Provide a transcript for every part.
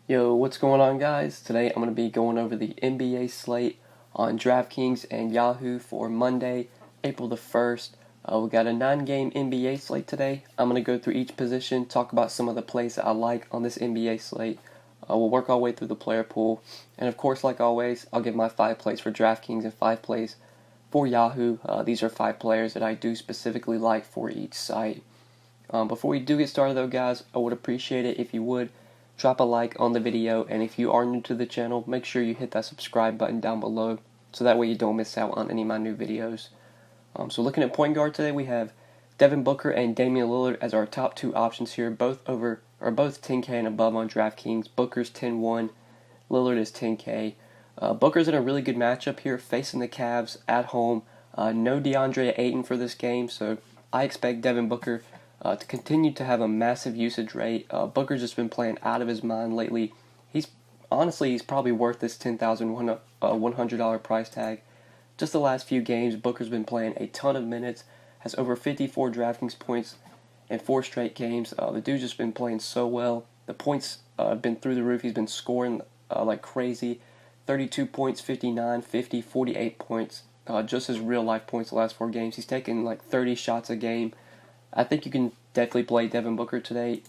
Yo, what's going on, guys? Today I'm going to be going over the NBA slate on DraftKings and Yahoo for Monday, April the 1st. We got a 9-game NBA slate today. I'm going to go through each position, talk about some of the plays that I like on this NBA slate. We'll work our way through the player pool. And of course, like always, I'll give my 5 plays for DraftKings and 5 plays for Yahoo. These are 5 players that I do specifically like for each site. Before we do get started though, guys, I would appreciate it if you would drop a like on the video, and if you are new to the channel, make sure you hit that subscribe button down below so that way you don't miss out on any of my new videos. So looking at point guard today, we have Devin Booker and Damian Lillard as our top 2 options here, both 10K and above on DraftKings. Booker's 10-1, Lillard is 10K. Booker's in a really good matchup here, facing the Cavs at home. No DeAndre Ayton for this game, so I expect Devin Booker to continue to have a massive usage rate. Booker's just been playing out of his mind lately. He's probably worth this $10,100 price tag. Just the last few games, Booker's been playing a ton of minutes, has over 54 DraftKings points in 4 straight games. The dude's just been playing so well. The points have been through the roof. He's been scoring like crazy. 32 points, 59, 50, 48 points. Just his real life points the last 4 games. He's taken like 30 shots a game. I think you can definitely play Devin Booker today.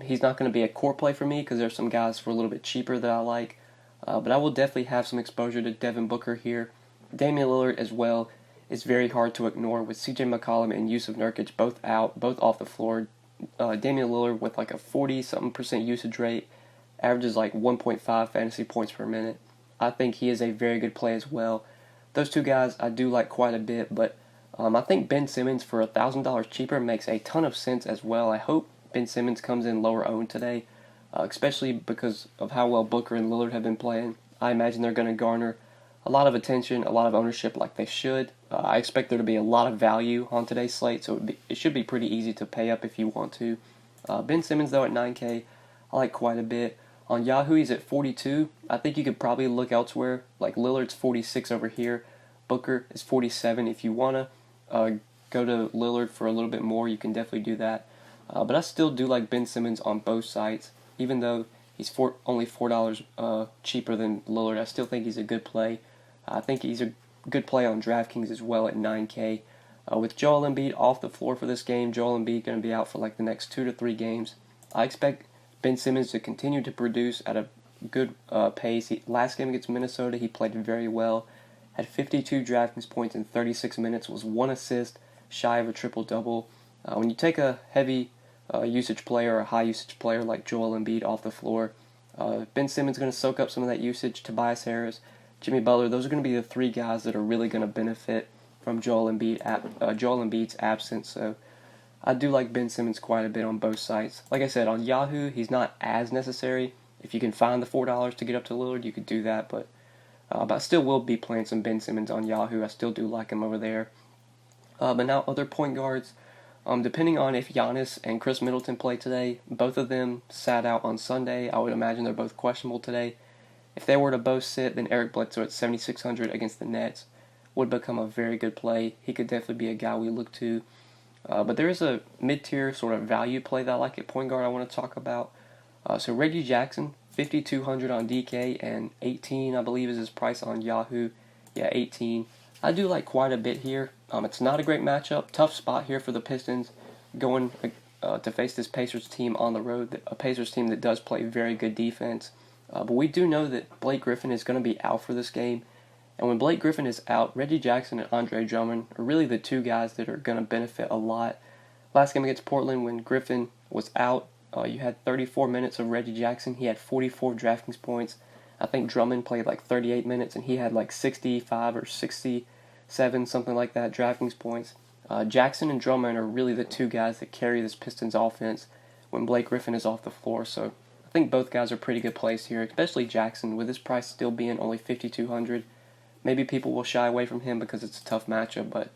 He's not going to be a core play for me because there's some guys for a little bit cheaper that I like. But I will definitely have some exposure to Devin Booker here. Damian Lillard as well is very hard to ignore with CJ McCollum and Yusuf Nurkic both out, both off the floor. Damian Lillard with like a 40-something% usage rate, averages like 1.5 fantasy points per minute. I think he is a very good play as well. Those 2 guys I do like quite a bit, but I think Ben Simmons for $1,000 cheaper makes a ton of sense as well. I hope Ben Simmons comes in lower owned today, especially because of how well Booker and Lillard have been playing. I imagine they're going to garner a lot of attention, a lot of ownership like they should. I expect there to be a lot of value on today's slate, so it should be pretty easy to pay up if you want to. Ben Simmons, though, at 9K, I like quite a bit. On Yahoo, he's at 42. I think you could probably look elsewhere. Like Lillard's 46 over here. Booker is 47. If you want to go to Lillard for a little bit more, you can definitely do that. But I still do like Ben Simmons on both sites, even though he's only $4 cheaper than Lillard. I still think he's a good play. I think he's a good play on DraftKings as well at 9K. With Joel Embiid off the floor for this game, Joel Embiid going to be out for like the next 2 to 3 games. I expect Ben Simmons to continue to produce at a good pace. Last game against Minnesota, he played very well. Had 52 DraftKings points in 36 minutes, was 1 assist, shy of a triple-double. When you take a heavy usage player or a high usage player like Joel Embiid off the floor, Ben Simmons is going to soak up some of that usage. Tobias Harris, Jimmy Butler, those are going to be the 3 guys that are really going to benefit from Joel Embiid's absence. So I do like Ben Simmons quite a bit on both sides. Like I said, on Yahoo, he's not as necessary. If you can find the $4 to get up to Lillard, you could do that, but I still will be playing some Ben Simmons on Yahoo. I still do like him over there. But now other point guards, depending on if Giannis and Chris Middleton play today, both of them sat out on Sunday. I would imagine they're both questionable today. If they were to both sit, then Eric Bledsoe at 7,600 against the Nets would become a very good play. He could definitely be a guy we look to. But there is a mid-tier sort of value play that I like at point guard I want to talk about. So Reggie Jackson, 5,200 on DK, and 18 I believe is his price on Yahoo. Yeah, 18. I do like quite a bit here. It's not a great matchup. Tough spot here for the Pistons going to face this Pacers team on the road. A Pacers team that does play very good defense. But we do know that Blake Griffin is going to be out for this game. And when Blake Griffin is out, Reggie Jackson and Andre Drummond are really the 2 guys that are going to benefit a lot. Last game against Portland, when Griffin was out, you had 34 minutes of Reggie Jackson. He had 44 DraftKings points. I think Drummond played like 38 minutes, and he had like 65 or 67, something like that, DraftKings points. Jackson and Drummond are really the 2 guys that carry this Pistons offense when Blake Griffin is off the floor. So I think both guys are pretty good plays here, especially Jackson, with his price still being only 5,200. Maybe people will shy away from him because it's a tough matchup, but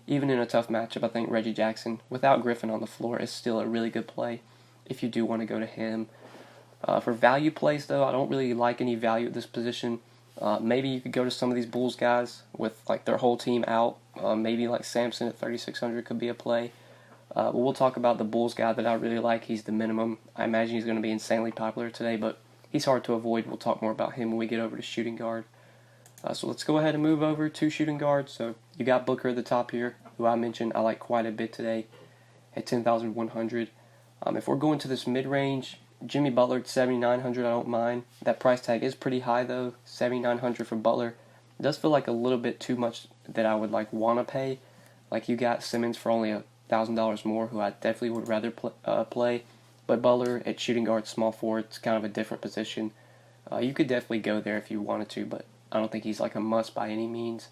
even in a tough matchup, I think Reggie Jackson, without Griffin on the floor, is still a really good play if you do want to go to him. For value plays, though, I don't really like any value at this position. Maybe you could go to some of these Bulls guys with like their whole team out. Maybe like Sampson at 3,600 could be a play. But we'll talk about the Bulls guy that I really like. He's the minimum. I imagine he's going to be insanely popular today, but he's hard to avoid. We'll talk more about him when we get over to shooting guard. So let's go ahead and move over to shooting guard. So you got Booker at the top here, who I mentioned I like quite a bit today at 10,100. If we're going to this mid-range, Jimmy Butler at 7,900, I don't mind. That price tag is pretty high though, 7,900 for Butler. It does feel like a little bit too much that I would want to pay. Like you got Simmons for only $1,000 more, who I definitely would rather play. But Butler at shooting guard, small forward, it's kind of a different position. You could definitely go there if you wanted to, but I don't think he's like a must by any means.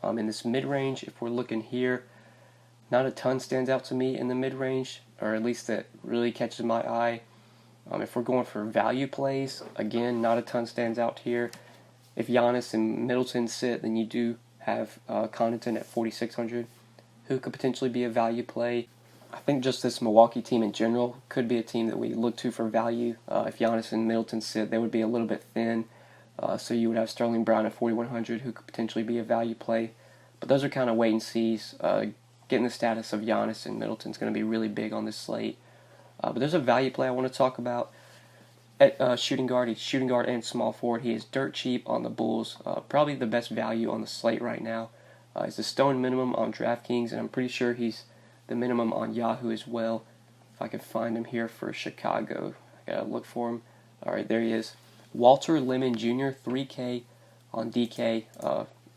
In this mid-range, if we're looking here, not a ton stands out to me in the mid-range, or at least that really catches my eye. If we're going for value plays, again, not a ton stands out here. If Giannis and Middleton sit, then you do have Connaughton at 4,600, who could potentially be a value play. I think just this Milwaukee team in general could be a team that we look to for value. If Giannis and Middleton sit, they would be a little bit thin. So you would have Sterling Brown at 4,100, who could potentially be a value play. But those are kind of wait and sees. Getting the status of Giannis and Middleton is going to be really big on this slate. But there's a value play I want to talk about at shooting guard. He's shooting guard and small forward. He is dirt cheap on the Bulls. Probably the best value on the slate right now. He's the stone minimum on DraftKings, and I'm pretty sure he's the minimum on Yahoo as well. If I can find him here for Chicago, I gotta look for him. All right, there he is. Walter Lemon Jr., 3K on DK.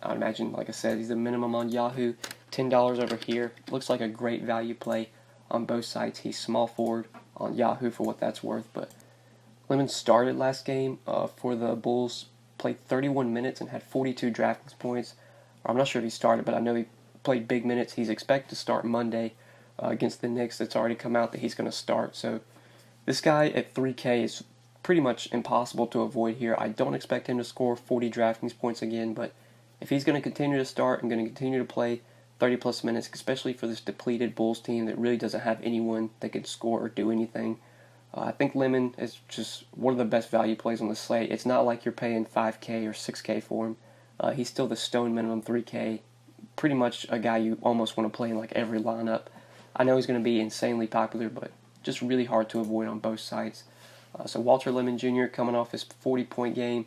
I imagine, like I said, he's the minimum on Yahoo. $10 over here. Looks like a great value play on both sides. He's small forward on Yahoo for what that's worth. But Lemon started last game for the Bulls, played 31 minutes and had 42 DraftKings points. I'm not sure if he started, but I know he played big minutes. He's expected to start Monday against the Knicks. It's already come out that he's going to start. So this guy at 3K is pretty much impossible to avoid here. I don't expect him to score 40 DraftKings points again, but if he's going to continue to start and going to continue to play 30-plus minutes, especially for this depleted Bulls team that really doesn't have anyone that can score or do anything, I think Lemon is just one of the best value plays on the slate. It's not like you're paying 5K or 6K for him. He's still the stone minimum 3K, pretty much a guy you almost want to play in like every lineup. I know he's going to be insanely popular, but just really hard to avoid on both sides. So Walter Lemon Jr. coming off his 40-point game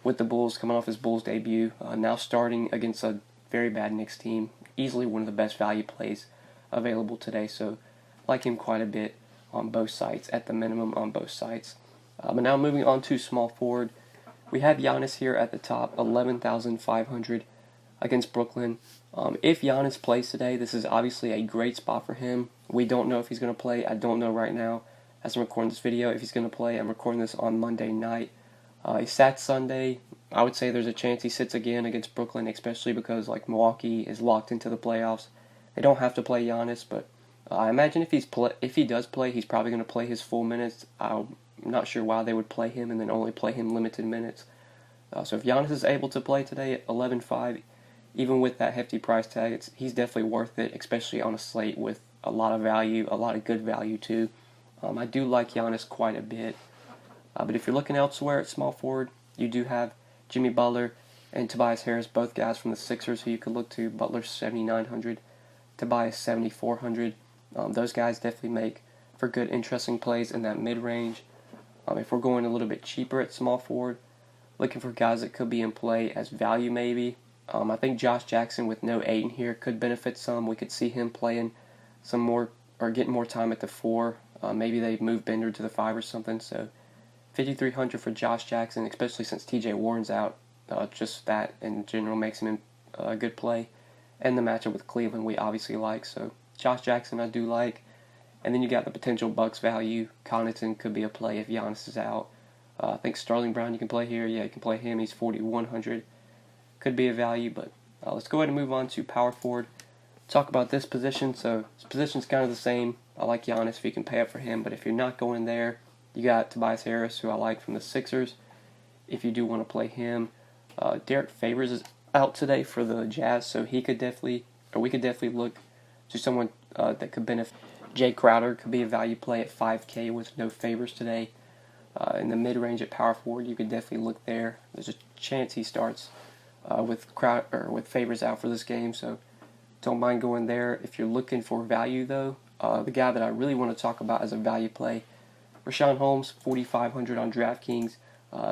with the Bulls, coming off his Bulls debut, now starting against a very bad Knicks team. Easily one of the best value plays available today, so like him quite a bit on both sides, at the minimum on both sides. But now moving on to small forward, we have Giannis here at the top, 11,500 against Brooklyn. If Giannis plays today, this is obviously a great spot for him. We don't know if he's going to play. I don't know right now as I'm recording this video if he's going to play. I'm recording this on Monday night. He sat Sunday. I would say there's a chance he sits again against Brooklyn, especially because like Milwaukee is locked into the playoffs. They don't have to play Giannis, but I imagine if he does play, he's probably going to play his full minutes. I'm not sure why they would play him and then only play him limited minutes. So if Giannis is able to play today at 11.5, even with that hefty price tag, he's definitely worth it, especially on a slate with a lot of value, a lot of good value too. I do like Giannis quite a bit. But if you're looking elsewhere at small forward, you do have Jimmy Butler and Tobias Harris, both guys from the Sixers who you could look to. Butler's 7,900, Tobias 7,400. Those guys definitely make for good, interesting plays in that mid-range. If we're going a little bit cheaper at small forward, looking for guys that could be in play as value maybe. I think Josh Jackson with no Ayton here could benefit some. We could see him playing some more or getting more time at the 4. Maybe they move Bender to the 5 or something. So 5,300 for Josh Jackson, especially since TJ Warren's out. Just that in general makes him a good play. And the matchup with Cleveland we obviously like. So Josh Jackson I do like. And then you got the potential Bucks value. Connaughton could be a play if Giannis is out. I think Sterling Brown you can play here. Yeah, you can play him. He's 4,100. Could be a value, but let's go ahead and move on to power forward. Talk about this position. So this position's kind of the same. I like Giannis if you can pay up for him, but if you're not going there, you got Tobias Harris, who I like from the Sixers. If you do want to play him, Derek Favors is out today for the Jazz, so we could definitely look to someone that could benefit. Jay Crowder could be a value play at 5K with no Favors today. In the mid-range at power forward, you could definitely look there. There's a chance he starts with Favors out for this game, so don't mind going there. If you're looking for value, though, the guy that I really want to talk about as a value play Rashawn Holmes, 4,500 on DraftKings.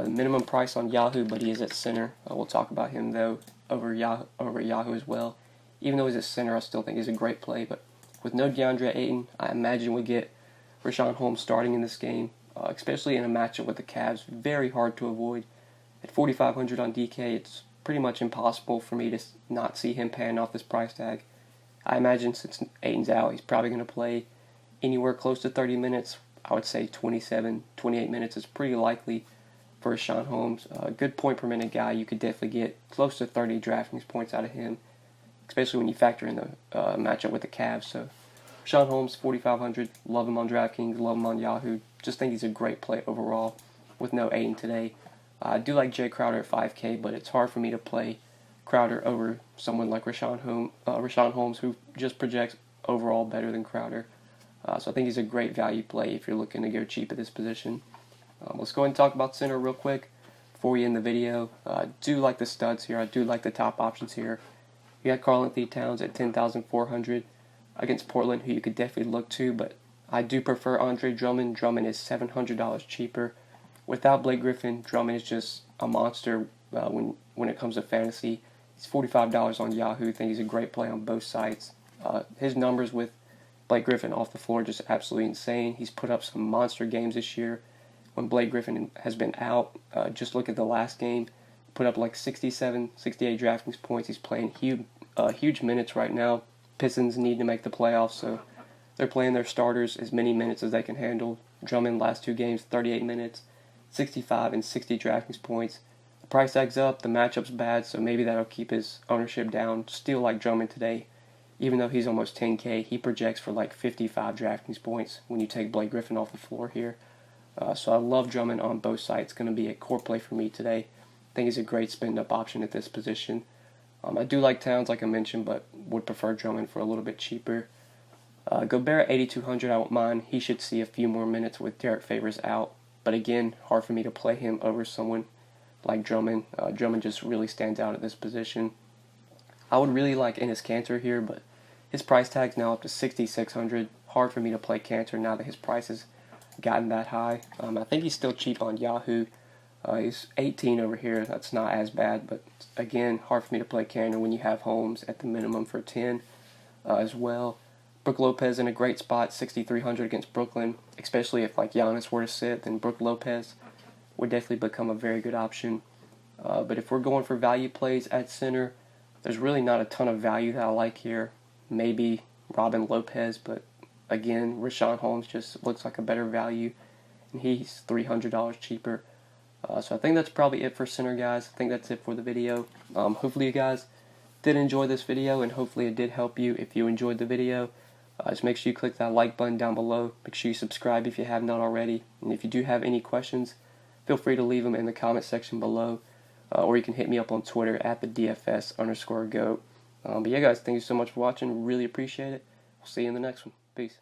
Minimum price on Yahoo, but he is at center. We'll talk about him though over Yahoo as well. Even though he's at center, I still think he's a great play. But with no DeAndre Ayton, I imagine we get Rashawn Holmes starting in this game, especially in a matchup with the Cavs. Very hard to avoid. At 4,500 on DK, it's pretty much impossible for me to not see him paying off this price tag. I imagine since Ayton's out, he's probably going to play anywhere close to 30 minutes. I would say 27, 28 minutes is pretty likely for Rashawn Holmes. A good point per minute guy. You could definitely get close to 30 DraftKings points out of him, especially when you factor in the matchup with the Cavs. So Rashawn Holmes, 4,500. Love him on DraftKings. Love him on Yahoo. Just think he's a great play overall with no Ayton today. I do like Jay Crowder at 5K, but it's hard for me to play Crowder over someone like Rashawn Holmes, who just projects overall better than Crowder. So I think he's a great value play if you're looking to go cheap at this position. Let's go ahead and talk about center real quick before we end the video. I do like the studs here. I do like the top options here. You got Karl-Anthony Towns at 10,400 against Portland, who you could definitely look to, but I do prefer Andre Drummond. Drummond is $700 cheaper. Without Blake Griffin, Drummond is just a monster when it comes to fantasy. He's $45 on Yahoo. I think he's a great play on both sides. His numbers with Blake Griffin off the floor are just absolutely insane. He's put up some monster games this year when Blake Griffin has been out. Just look at the last game. Put up like 67, 68 DraftKings points. He's playing huge minutes right now. Pistons need to make the playoffs, so they're playing their starters as many minutes as they can handle. Drummond last 2 games, 38 minutes. 65 and 60 DraftKings points. The price tag's up, the matchup's bad, so maybe that'll keep his ownership down. Still like Drummond today, even though he's almost 10K, he projects for like 55 DraftKings points when you take Blake Griffin off the floor here. So I love Drummond on both sides. It's going to be a core play for me today. I think he's a great spend-up option at this position. I do like Towns, like I mentioned, but would prefer Drummond for a little bit cheaper. Gobert at 8,200, I won't mind. He should see a few more minutes with Derek Favors out. But again, hard for me to play him over someone like Drummond. Drummond just really stands out at this position. I would really like Enes Kanter here, but his price tag's now up to 6,600. Hard for me to play Kanter now that his price has gotten that high. I think he's still cheap on Yahoo. He's 18 over here. That's not as bad, but again, hard for me to play Kanter when you have Holmes at the minimum for 10 as well. Brook Lopez in a great spot, 6,300 against Brooklyn, especially if like Giannis were to sit, then Brook Lopez would definitely become a very good option. But if we're going for value plays at center, there's really not a ton of value that I like here. Maybe Robin Lopez, but again, Rashawn Holmes just looks like a better value, and he's $300 cheaper. So I think that's probably it for center, guys. I think that's it for the video. Hopefully you guys did enjoy this video, and hopefully it did help you. If you enjoyed the video, just make sure you click that like button down below. Make sure you subscribe if you have not already. And if you do have any questions, feel free to leave them in the comment section below. Or you can hit me up on Twitter at the DFS_GOAT. But yeah, guys, thank you so much for watching. Really appreciate it. We'll see you in the next one. Peace.